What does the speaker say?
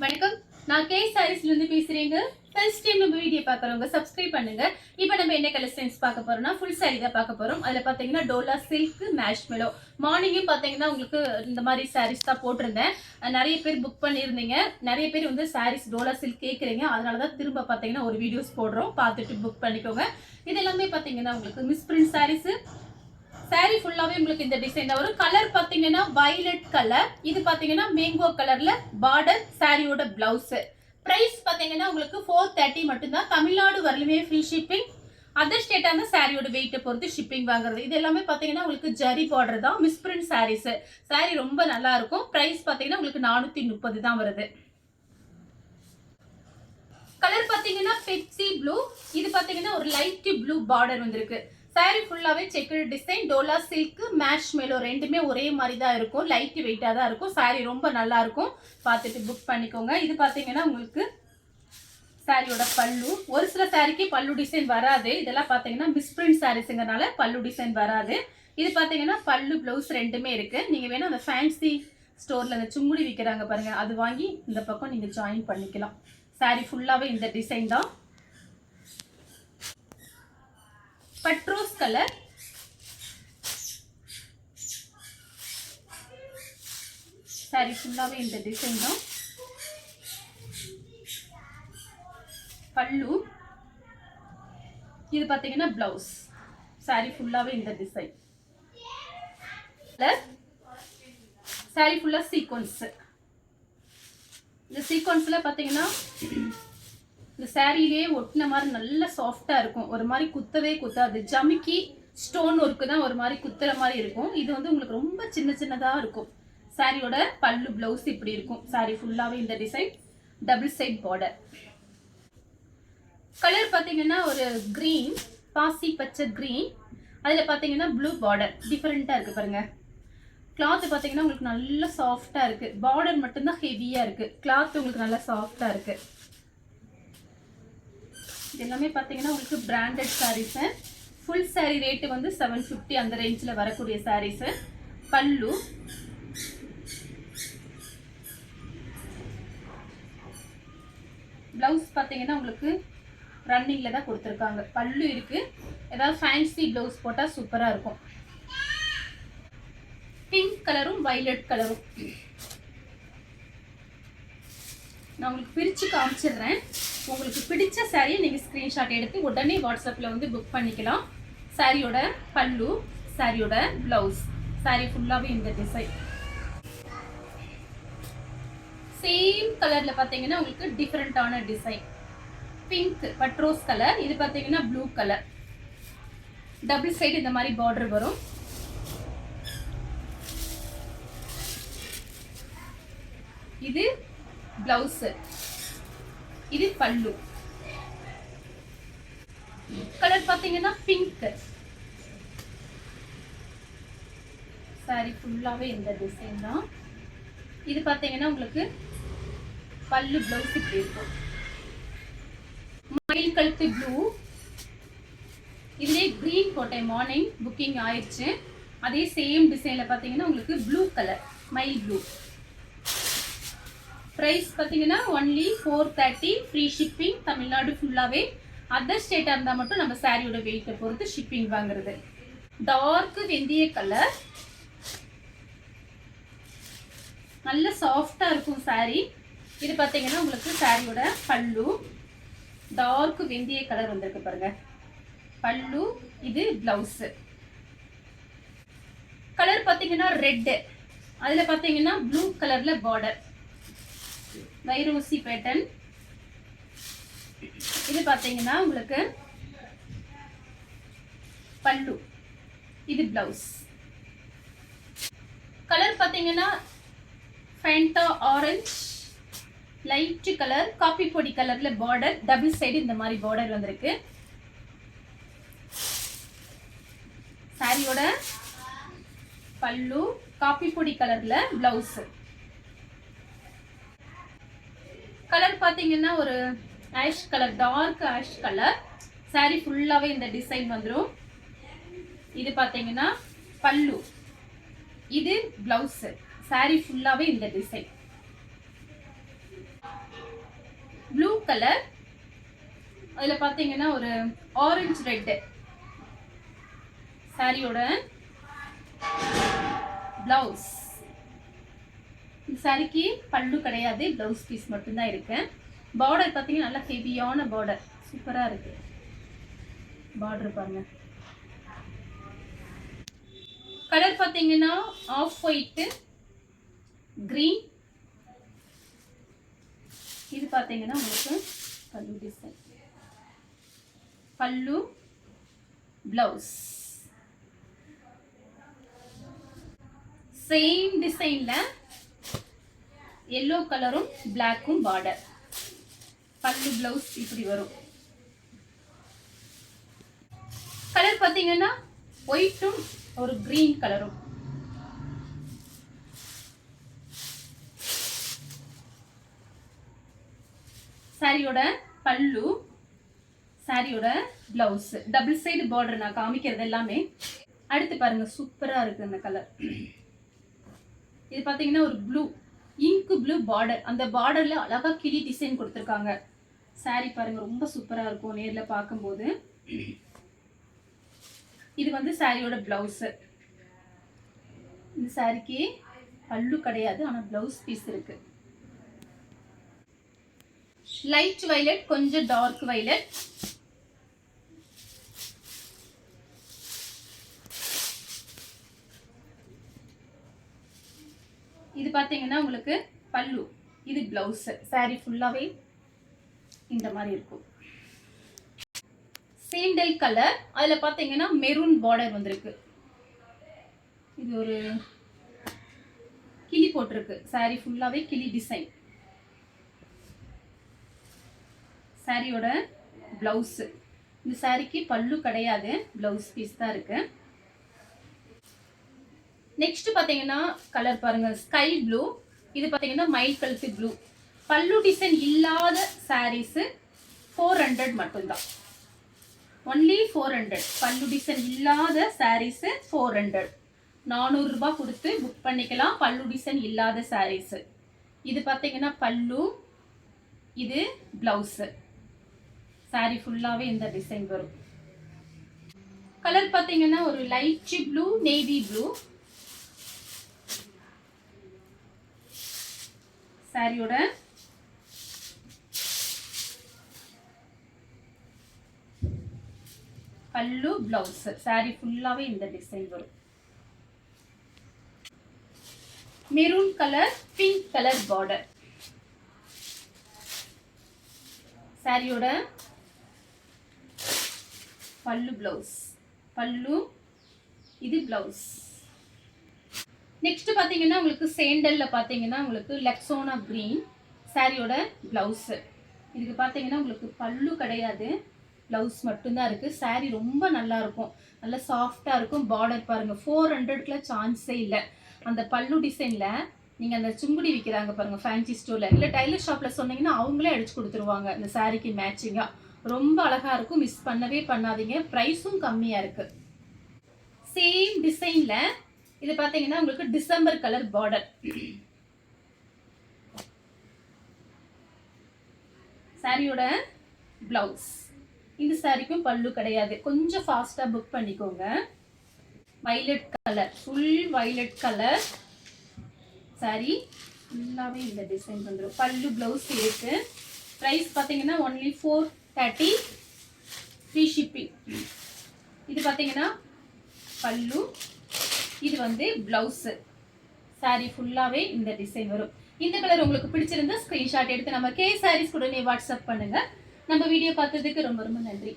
வணக்கம். நான் கே சாரீஸ்ல இருந்து பேசுறேங்க. ஃபர்ஸ்ட் டைம் நம்ம வீடியோ பார்க்குறவங்க சப்ஸ்கிரைப் பண்ணுங்க. இப்போ நம்ம என்ன கலெக்ஷன்ஸ் பார்க்க போறோம்னா ஃபுல் சாரி தான் பார்க்க போறோம். அதுல பாத்தீங்கன்னா டோலா சில்க் மேஷ்மெலோ. மார்னிங்கே பாத்தீங்கன்னா உங்களுக்கு இந்த மாதிரி சாரீஸ் தான் போட்டிருந்தேன். நிறைய பேர் புக் பண்ணியிருந்தீங்க. நிறைய பேர் வந்து சாரீஸ் டோலா சில்க் கேட்குறீங்க. அதனால தான் திரும்ப பாத்தீங்கன்னா ஒரு வீடியோஸ் போடுறோம். பார்த்துட்டு புக் பண்ணிக்கோங்க. இது எல்லாமே பாத்தீங்கன்னா உங்களுக்கு மிஸ் பிரிண்ட் சாரீஸ். சாரி ஃபுல்லாவே உங்களுக்கு இந்த டிசைன் தான் வரும். கலர் பாத்தீங்கன்னா வயலட் கலர். இது பாத்தீங்கன்னா மேங்கோ கலர்ல பார்டர். சாரியோட பிளவுஸ். பிரைஸ் பாத்தீங்கன்னா உங்களுக்கு 430 மட்டும்தான். தமிழ்நாடு வரலுமே ஃப்ரீ ஷிப்பிங். அதர் ஸ்டேட்டா இருந்தா சாரியோட வெயிட்டை பொறுத்து ஷிப்பிங் வாங்குறது. இது எல்லாமே பாத்தீங்கன்னா உங்களுக்கு ஜரி பார்டர் தான். Misprint saris. சாரி ரொம்ப நல்லா இருக்கும். பிரைஸ் பாத்தீங்கன்னா உங்களுக்கு 430 தான் வருது. கலர் பாத்தீங்கன்னா பெப்சி ப்ளூ. இது பாத்தீங்கன்னா ஒரு லைட் ப்ளூ பார்டர் வந்திருக்கு. சாரி ஃபுல்லாவே checked design. Dola silk marshmallow ரெண்டுமே ஒரே மாதிரி தான் இருக்கும். லைட் வெயிட்டா தான் இருக்கும். சாரி ரொம்ப நல்லா இருக்கும். பார்த்துட்டு புக் பண்ணிக்கோங்க. இது பாத்தீங்கன்னா உங்களுக்கு சாரியோட பல்லு. ஒரு சில சாரிக்கு பல்லு டிசைன் வராது. இதெல்லாம் பாத்தீங்கன்னா மிஸ் பிரிண்ட் சாரீஸ்ங்கறனால பல்லு டிசைன் வராது. இது பாத்தீங்கன்னா பல்லு பிளவுஸ் ரெண்டுமே இருக்கு. நீங்க வேணா அந்த ஃபேன்சி ஸ்டோர்ல அந்த சுங்குடி விற்கிறாங்க பாருங்க, அது வாங்கி இந்த பக்கம் நீங்க ஜாயின் பண்ணிக்கலாம். சாரி ஃபுல்லாவே இந்த டிசைன் தான். பட்ரோஸ் கலர். சாரி ஃபுல்லாவே இந்த டிசைன் தான். பல்லு. இது பாத்தீங்கன்னா பிளவுஸ். சாரி ஃபுல்லாவே இந்த டிசைன். சாரி ஃபுல்லா சீக்வன்ஸ். இந்த சீக்வன்ஸ்ல பாத்தீங்கன்னா இந்த சாரியிலே ஒட்டின மாதிரி நல்ல சாஃப்டா இருக்கும். ஒரு மாதிரி குத்தவே குத்தாது. ஜமிக்கி ஸ்டோன் ஒர்க்கு தான் ஒரு மாதிரி குத்துற மாதிரி இருக்கும். இது வந்து உங்களுக்கு ரொம்ப சின்ன சின்னதா இருக்கும். சாரியோட பல்லு பிளவுஸ் இப்படி இருக்கும். சாரி ஃபுல்லாவே இந்த design. Double side border. Colour பாத்தீங்கன்னா ஒரு கிரீன், பாசி பச்சை கிரீன். அதுல பாத்தீங்கன்னா ப்ளூ பார்டர். டிஃபரெண்டா இருக்கு பாருங்க. கிளாத் பாத்தீங்கன்னா உங்களுக்கு நல்ல சாஃப்டா இருக்கு. பார்டர் மட்டும்தான் ஹெவியா இருக்கு. கிளாத் உங்களுக்கு நல்லா சாஃப்டா இருக்கு. எல்லாமே பாத்தீங்கன்னா உங்களுக்கு branded saris. Full sari rate வந்து 750 அந்த ரேஞ்சில வரக்கூடிய சாரீஸ். பல்லு. பிளவுஸ் பாத்தீங்கன்னா உங்களுக்கு ரன்னிங்ல தான் கொடுத்துருக்காங்க. பல்லு இருக்கு. ஏதாவது ஃபேன்சி பிளவுஸ் போட்டா சூப்பரா இருக்கும். பிங்க் கலரும் வயலட் கலரும். நான் உங்களுக்கு பிரிச்சு காமிச்சிடுறேன். உங்களுக்கு பிடிச்ச சாரியை நீங்க ஸ்கிரீன்ஷாட் எடுத்து உடனே வாட்ஸ்அப்ல வந்து புக் பண்ணிக்கலாம். சாரியோட பல்லு, சாரியோட பிளவுஸ். சாரி ஃபுல்லாவே இந்த டிசைன். சேம் கலர்ல பாத்தீங்கன்னா உங்களுக்கு டிஃபரெண்டான டிசைன். பிங்க் பட்ரோஸ் கலர். இது பாத்தீங்கன்னா ப்ளூ கலர். டபுள் சைடு இந்த மாதிரி பார்டர் வரும். இது பிளவுஸ். இது பல்லு. கலர் பாத்தீங்கன்னா பிங்க். சாரி ஃபுல்லாவே இந்த டிசைன் தான். இது பாத்தீங்கன்னா உங்களுக்கு பல்லு பிளவுஸ் இப்படி இருக்கும். மயில் கழுத்து ப்ளூ. இதுலயே கிரீன் போட்டேன். மார்னிங் புக்கிங் ஆயிடுச்சு. அதே சேம் டிசைன்ல பாத்தீங்கன்னா உங்களுக்கு ப்ளூ கலர், மயில் ப்ளூ. பிரைஸ் பாத்தீங்கன்னா ஒன்லி 430. Free shipping. தமிழ்நாடு ஃபுல்லாவே. அதர் ஸ்டேட்டா இருந்தா மட்டும் நம்ம சாரியோட வெயிட்டை பொறுத்து ஷிப்பிங் வாங்குறது. டார்க் வெந்தய கலர். நல்ல சாஃப்டா இருக்கும் சாரி. இது பாத்தீங்கன்னா உங்களுக்கு சாரியோட பல்லு. டார்க் வெந்தய கலர் வந்திருக்கு பாருங்க. பல்லு. இது பிளவுஸ். கலர் பாத்தீங்கன்னா ரெட். அதுல பாத்தீங்கன்னா ப்ளூ கலர்ல பார்டர். வைரோசி பேட்டர்ன். இது பாத்தீங்கன்னா உங்களுக்கு பல்லு. இது பிளவுஸ். கலர் பாத்தீங்கன்னா Fanta orange light colour. Coffee பொடி கலர்ல பார்டர். டபுள் சைடு இந்த மாதிரி பார்டர் வந்திருக்கு. சாரியோட பல்லு காபி பொடி கலர்ல பிளவுஸ். கலர் பாத்தீங்கன்னா ஒரு ash colour, dark ash colour. Sari ஃபுல்லாவே இந்த டிசைன் வந்துரும். இது பாத்தீங்கன்னா பல்லு. இது பிளவுஸ். சாரி ஃபுல்லாவே இந்த டிசைன். கலர், அதில் பார்த்தீங்கன்னா ஒரு ஆரஞ்சு ரெட்டு. சாரியோட பிளவுஸ். இந்த சாரிக்கு பல்லு கிடையாது, பிளவுஸ் பீஸ் மட்டும்தான் இருக்கு. பார்டர் பார்த்தீங்கன்னா நல்லா ஹெவியான பார்டர், சூப்பராக இருக்கு. பார்டர் பாருங்க. கலர் பார்த்தீங்கன்னா ஆஃப் ஒயிட்டு, கிரீன். இது பார்த்தீங்கன்னா உங்களுக்கு பல்லு டிசைன், பல்லு பிளவுஸ் சேம் டிசைன்ல எல்லோ கலரும் பிளாக்கும் பார்டர். பல்லு பிளவுஸ் இப்படி வரும். கலர் பார்த்தீங்கன்னா ஒயிட்டும் ஒரு கிரீன் கலரும். சாரியோட பல்லு, சாரியோட பிளவுஸ், டபுள் சைடு பார்டர் நான் காமிக்கிறது எல்லாமே. அடுத்து பாருங்க, சூப்பரா இருக்கு அந்த கலர். இது பாத்தீங்கன்னா ஒரு ப்ளூ, இங்க் ப்ளூ பார்டர். அந்த பார்டர்ல அழகா கிளி டிசைன் கொடுத்துருக்காங்க. சாரி பாருங்க, ரொம்ப சூப்பரா இருக்கும் நேர்ல பார்க்கும்போது. இது வந்து சாரியோட பிளவுஸ். இந்த சாரிக்கு பல்லு கிடையாது, ஆனா பிளவுஸ் பீஸ் இருக்கு. லைட் வயலட், கொஞ்சம் டார்க் வயலட். இது பாத்தீங்கன்னா உங்களுக்கு பல்லு, இது பிளவுஸ். சாரி ஃபுல்லாவே இந்த மாதிரி இருக்கும். சேண்டல் கலர், அதுல பாத்தீங்கன்னா மெரூன் பார்டர் வந்திருக்கு. இது ஒரு கிளி போட்டிருக்கு. சாரி ஃபுல்லாவே கிளி டிசைன். சாரியோட பிளவுஸ். இந்த சாரிக்கு பல்லு கிடையாது, பிளவுஸ் பீஸ் தான் இருக்கு. நெக்ஸ்ட் பாத்தீங்கன்னா கலர் பாருங்க, ஸ்கை ப்ளூ. இது பாத்தீங்கன்னா மயில் கழுத்து ப்ளூ. பல்லு டிசைன் இல்லாத சாரீஸ் 400 மட்டும்தான், ஒன்லி 400. பல்லு டிசைன் இல்லாத சாரீஸ் 400, 400 ரூபாய் கொடுத்து புக் பண்ணிக்கலாம். பல்லு டிசைன் இல்லாத சாரீஸ். இது பாத்தீங்கன்னா பல்லு, இது பிளவுஸ். சாரி ஃபுல்லாவே இந்த டிசைன் வரும். கலர் பாத்தீங்கன்னா ஒரு லைட் ப்ளூ, நேவி ப்ளூ. சாரியோட பல்லு, பிளவுஸ். சாரி ஃபுல்லாவே இந்த டிசைன் வரும். Maroon colour, pink colour border. சாரியோட பல்லு, பிளவுஸ். பல்லு, இது பிளவுஸ். நெக்ஸ்ட் பாத்தீங்கன்னா உங்களுக்கு சேண்டல்ல பாத்தீங்கன்னா உங்களுக்கு லெக்ஸோனா கிரீன். சாரியோட பிளவுஸ். இதுக்கு பாத்தீங்கன்னா உங்களுக்கு பல்லு கிடையாது, பிளவுஸ் மட்டும்தான் இருக்கு. சாரி ரொம்ப நல்லா இருக்கும், நல்லா சாஃப்டா இருக்கும். பார்டர் பாருங்க, 400க்குள்ள சான்ஸே இல்லை. அந்த பல்லு டிசைன்ல நீங்க அந்த சுங்குடி விற்கிறாங்க பாருங்க ஃபேன்சி ஸ்டோர்ல, இல்ல டைலர் ஷாப்ல சொன்னீங்கன்னா அவங்களே அடிச்சு கொடுத்துருவாங்க இந்த சாரிக்கு மேட்சிங்கா. ரொம்ப அழகா இருக்கும், மிஸ் பண்ணவே பண்ணாதீங்க. பிரைஸும் கம்மியா இருக்கு. சேம் டிசைன்ல இது பாத்தீங்கன்னா உங்களுக்கு டிசம்பர் கலர் பார்டர். சாரியோட பிளவுஸ். இந்த சாரிக்கும் பல்லு கிடையாது, கொஞ்சம் ஃபாஸ்டா புக் பண்ணிக்கோங்க. Violet colour, full violet colour sari ஃபுல்லாவே இந்த டிசைன் வந்துடும். பல்லு, பிளவுஸ் இருக்கு. பிரைஸ் பாத்தீங்கன்னா ஒன்லி 430, ஃப்ரீ ஷிப்பிங். இது பாத்தீங்கன்னா பல்லு, இது வந்து பிளவுஸ். சாரி ஃபுல்லாவே இந்த டிசைன் வரும். இந்த கலர் உங்களுக்கு பிடிச்சிருந்தா ஸ்கிரீன்ஷாட் எடுத்து நம்ம கே சாரீஸ் உடனே வாட்ஸ்அப் பண்ணுங்க. நம்ம வீடியோ பார்த்ததுக்கு ரொம்ப ரொம்ப நன்றி.